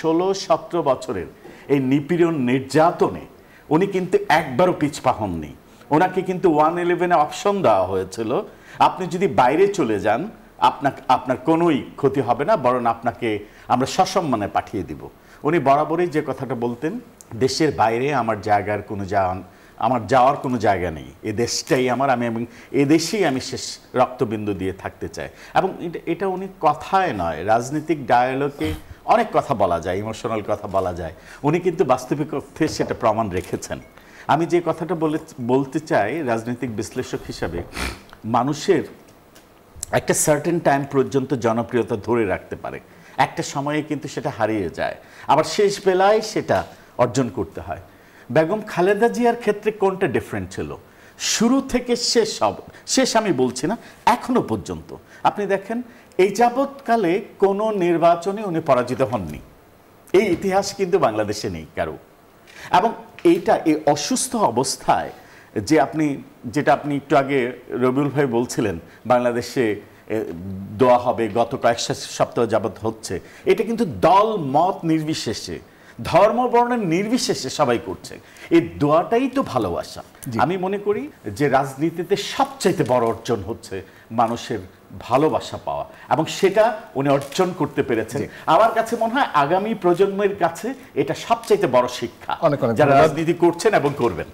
16-17 বছরের এই নিপীড়ন নির্যাতনে উনি কিন্তু একবারও পিছপা হননি। ওনাকে কিন্তু 111-এ অপশন দেওয়া হয়েছিল, আপনি যদি বাইরে চলে যান আপনার কোনোই ক্ষতি হবে না, বরং আপনাকে আমরা সসম্মানে পাঠিয়ে দিব। উনি বরাবরই যে কথাটা বলতেন, দেশের বাইরে আমার যাওয়ার কোনো জায়গা নেই, এ দেশটাই আমার, আমি এবং এ দেশেই আমি শেষ রক্তবিন্দু দিয়ে থাকতে চাই। এবং এটা উনি কথায় নয়, রাজনৈতিক ডায়ালগে অনেক কথা বলা যায়, ইমোশনাল কথা বলা যায়, উনি কিন্তু বাস্তবিক অর্থে সেটা প্রমাণ রেখেছেন। আমি যে কথাটা বলতে চাই রাজনৈতিক বিশ্লেষক হিসাবে, মানুষের একটা সার্টেন টাইম পর্যন্ত জনপ্রিয়তা ধরে রাখতে পারে, একটা সময়ে কিন্তু সেটা হারিয়ে যায়, আবার শেষ বেলায় সেটা অর্জন করতে হয়। বেগম খালেদা জিয়ার ক্ষেত্রে কোনটা ডিফারেন্ট ছিল? শুরু থেকে শেষ আমি বলছি না, এখনো পর্যন্ত আপনি দেখেন এই যাবৎকালে কোনো নির্বাচনে উনি পরাজিত হননি, এই ইতিহাস কিন্তু বাংলাদেশে নেই কারো। এবং এই অসুস্থ অবস্থায় যেটা আপনি একটু আগে রবিউল ভাই বলছিলেন, বাংলাদেশে দোয়া হবে, গত কয়েক সপ্তাহ যাবৎ হচ্ছে, এটা কিন্তু দল মত নির্বিশেষে, ধর্ম বর্ণের নির্বিশেষে সবাই করছে। এই দোয়াটাই তো ভালোবাসা। আমি মনে করি যে রাজনীতিতে সবচাইতে বড় অর্জন হচ্ছে মানুষের ভালোবাসা পাওয়া, এবং সেটা উনি অর্জন করতে পেরেছেন। আমার কাছে মনে হয় আগামী প্রজন্মের কাছে এটা সবচাইতে বড় শিক্ষা, যারা রাজনীতি করছেন এবং করবেন।